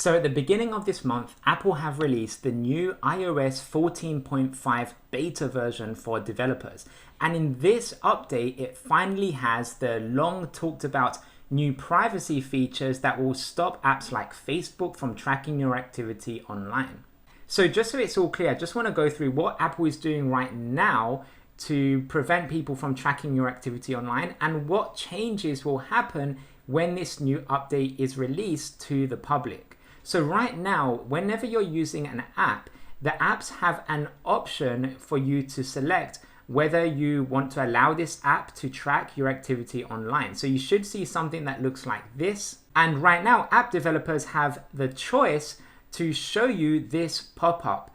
So at the beginning of this month, Apple have released the new iOS 14.5 beta version for developers. And in this update, it finally has the long talked about new privacy features that will stop apps like Facebook from tracking your activity online. So just so it's all clear, I just want to go through what Apple is doing right now to prevent people from tracking your activity online and what changes will happen when this new update is released to the public. So right now, whenever you're using an app, the apps have an option for you to select whether you want to allow this app to track your activity online. So you should see something that looks like this. And right now, app developers have the choice to show you this pop-up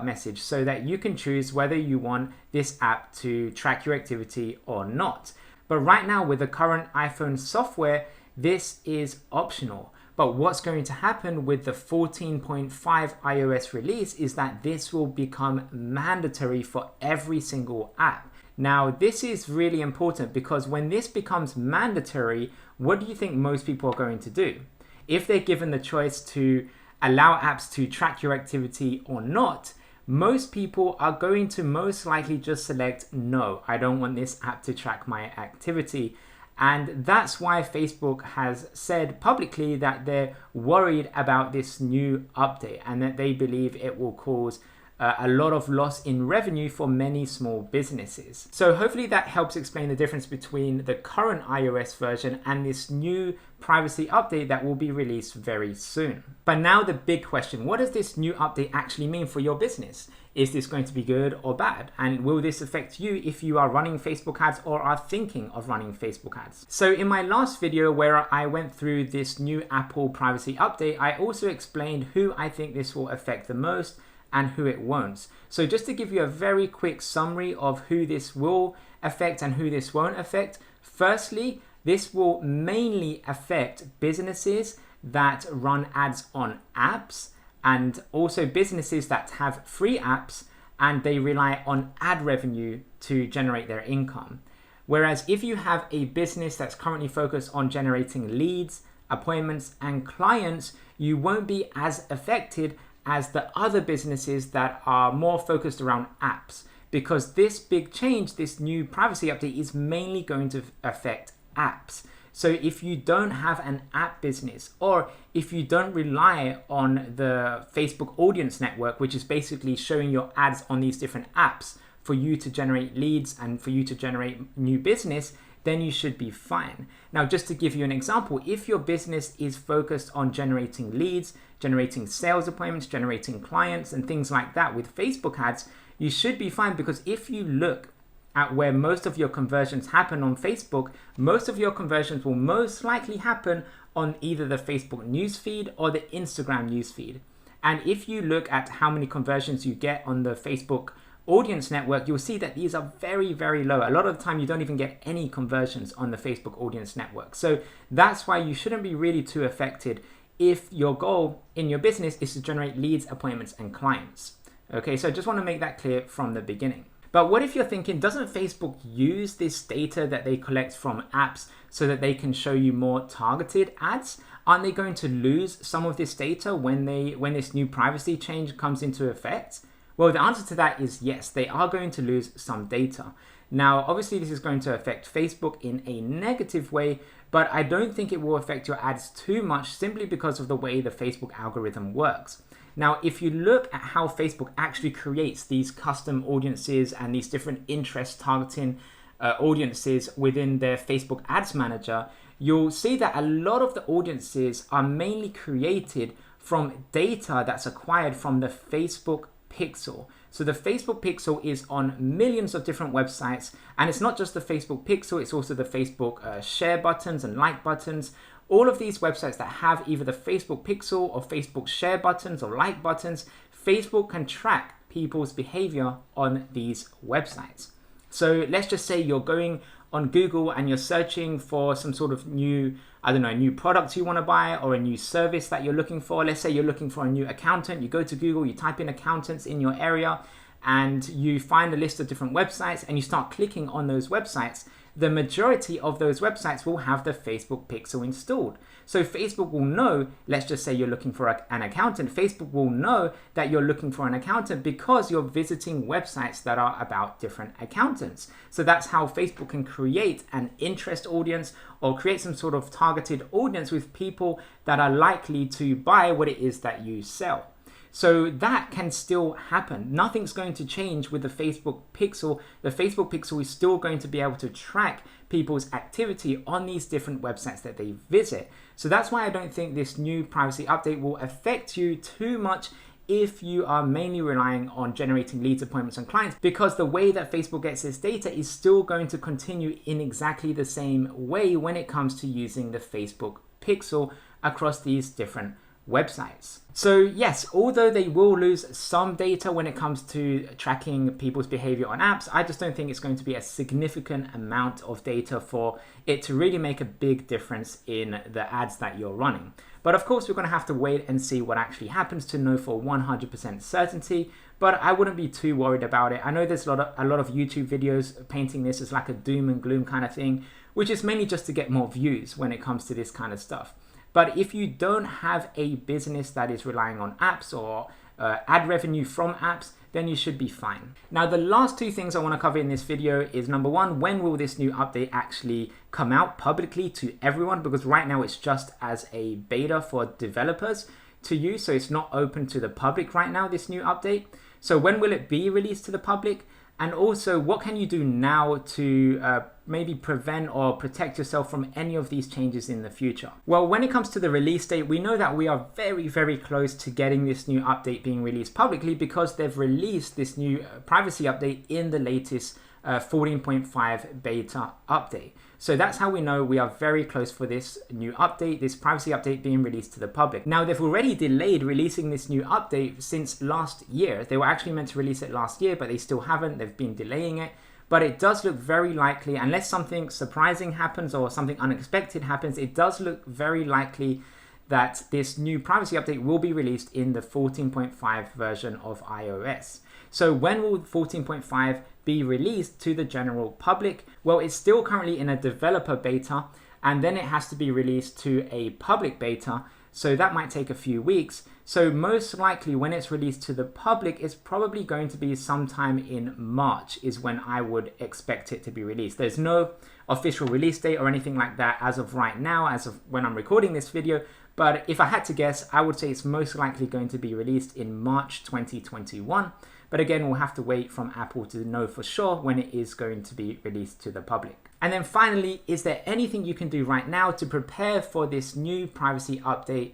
message so that you can choose whether you want this app to track your activity or not. But right now, with the current iPhone software, this is optional. But what's going to happen with the 14.5 iOS release is that this will become mandatory for every single app. Now, this is really important because when this becomes mandatory, what do you think most people are going to do? If they're given the choice to allow apps to track your activity or not, most people are going to most likely just select, no, I don't want this app to track my activity. And that's why Facebook has said publicly that they're worried about this new update and that they believe it will cause a lot of loss in revenue for many small businesses. So hopefully that helps explain the difference between the current iOS version and this new privacy update that will be released very soon. But now the big question, what does this new update actually mean for your business? Is this going to be good or bad? And will this affect you if you are running Facebook ads or are thinking of running Facebook ads? So in my last video where I went through this new Apple privacy update, I also explained who I think this will affect the most and who it won't. So just to give you a very quick summary of who this will affect and who this won't affect. Firstly, this will mainly affect businesses that run ads on apps and also businesses that have free apps and they rely on ad revenue to generate their income. Whereas if you have a business that's currently focused on generating leads, appointments, and clients, you won't be as affected as the other businesses that are more focused around apps, because this big change, this new privacy update, is mainly going to affect apps. So if you don't have an app business, or if you don't rely on the Facebook audience network, which is basically showing your ads on these different apps for you to generate leads and for you to generate new business, then you should be fine. Now, just to give you an example, if your business is focused on generating leads, generating sales appointments, generating clients, and things like that with Facebook ads, you should be fine, because if you look at where most of your conversions happen on Facebook, most of your conversions will most likely happen on either the Facebook newsfeed or the Instagram newsfeed. And if you look at how many conversions you get on the Facebook audience network, you'll see that these are very, very low. A lot of the time you don't even get any conversions on the Facebook audience network. So that's why you shouldn't be really too affected if your goal in your business is to generate leads, appointments, and clients. Okay, so I just want to make that clear from the beginning. But what if you're thinking, doesn't Facebook use this data that they collect from apps so that they can show you more targeted ads? Aren't they going to lose some of this data when this new privacy change comes into effect? Well, the answer to that is yes, they are going to lose some data. Now, obviously, this is going to affect Facebook in a negative way, but I don't think it will affect your ads too much simply because of the way the Facebook algorithm works. Now, if you look at how Facebook actually creates these custom audiences and these different interest targeting audiences within their Facebook Ads Manager, you'll see that a lot of the audiences are mainly created from data that's acquired from the Facebook Pixel. So the Facebook Pixel is on millions of different websites, and it's not just the Facebook Pixel, it's also the Facebook share buttons and like buttons. All of these websites that have either the Facebook Pixel or Facebook share buttons or like buttons, Facebook can track people's behavior on these websites. So let's just say you're going on Google and you're searching for some sort of new, new product you want to buy or a new service that you're looking for. Let's say you're looking for a new accountant. You go to Google, you type in accountants in your area, and you find a list of different websites and you start clicking on those websites, the majority of those websites will have the Facebook Pixel installed. So Facebook will know, let's just say you're looking for an accountant, Facebook will know that you're looking for an accountant because you're visiting websites that are about different accountants. So that's how Facebook can create an interest audience or create some sort of targeted audience with people that are likely to buy what it is that you sell. So that can still happen. Nothing's going to change with the Facebook Pixel. The Facebook Pixel is still going to be able to track people's activity on these different websites that they visit. So that's why I don't think this new privacy update will affect you too much if you are mainly relying on generating leads, appointments, and clients, because the way that Facebook gets its data is still going to continue in exactly the same way when it comes to using the Facebook Pixel across these different websites. So yes, although they will lose some data when it comes to tracking people's behavior on apps, I just don't think it's going to be a significant amount of data for it to really make a big difference in the ads that you're running. But of course, we're going to have to wait and see what actually happens to know for 100% certainty, but I wouldn't be too worried about it. I know there's a lot of YouTube videos painting this as like a doom and gloom kind of thing, which is mainly just to get more views when it comes to this kind of stuff. But if you don't have a business that is relying on apps or ad revenue from apps, then you should be fine. Now, the last two things I want to cover in this video is number one, when will this new update actually come out publicly to everyone? Because right now it's just as a beta for developers to use, so it's not open to the public right now, this new update. So when will it be released to the public? And also, what can you do now to maybe prevent or protect yourself from any of these changes in the future? Well, when it comes to the release date, we know that we are very, very close to getting this new update being released publicly because they've released this new privacy update in the latest 14.5 beta update. So that's how we know we are very close for this new update, this privacy update being released to the public. Now, they've already delayed releasing this new update since last year. They were actually meant to release it last year, but they still haven't. They've been delaying it. But it does look very likely, unless something surprising happens or something unexpected happens, it does look very likely that this new privacy update will be released in the 14.5 version of iOS. So when will 14.5 be released to the general public? Well, it's still currently in a developer beta, and then it has to be released to a public beta. So that might take a few weeks. So most likely when it's released to the public, it's probably going to be sometime in March is when I would expect it to be released. There's no official release date or anything like that as of right now, as of when I'm recording this video. But if I had to guess, I would say it's most likely going to be released in March 2021. But again, we'll have to wait from Apple to know for sure when it is going to be released to the public. And then finally, is there anything you can do right now to prepare for this new privacy update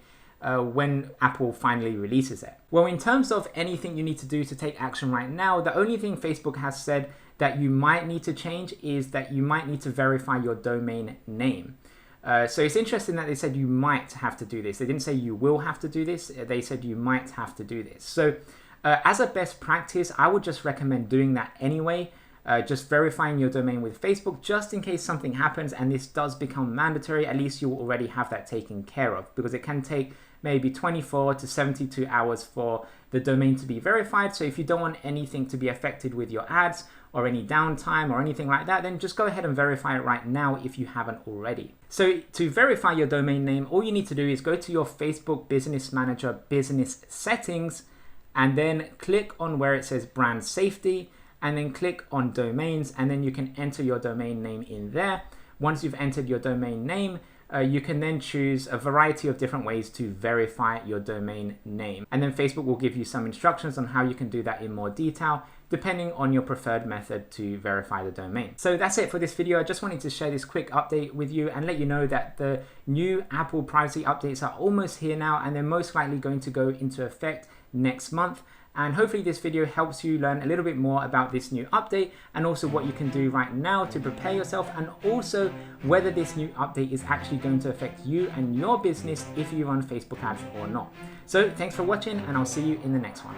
when Apple finally releases it? Well, in terms of anything you need to do to take action right now, the only thing Facebook has said that you might need to change is that you might need to verify your domain name. So it's interesting that they said you might have to do this. They didn't say you will have to do this. They said you might have to do this. So as a best practice, I would just recommend doing that anyway. Just verifying your domain with Facebook, just in case something happens and this does become mandatory, at least you'll already have that taken care of, because it can take maybe 24 to 72 hours for the domain to be verified. So if you don't want anything to be affected with your ads or any downtime or anything like that, then just go ahead and verify it right now if you haven't already. So to verify your domain name, all you need to do is go to your Facebook Business Manager Business Settings, and then click on where it says Brand Safety, and then click on Domains, and then you can enter your domain name in there. Once you've entered your domain name, you can then choose a variety of different ways to verify your domain name. And then Facebook will give you some instructions on how you can do that in more detail, depending on your preferred method to verify the domain. So that's it for this video. I just wanted to share this quick update with you and let you know that the new Apple privacy updates are almost here now, and they're most likely going to go into effect next month. And hopefully this video helps you learn a little bit more about this new update and also what you can do right now to prepare yourself, and also whether this new update is actually going to affect you and your business if you run Facebook ads or not. So thanks for watching, and I'll see you in the next one.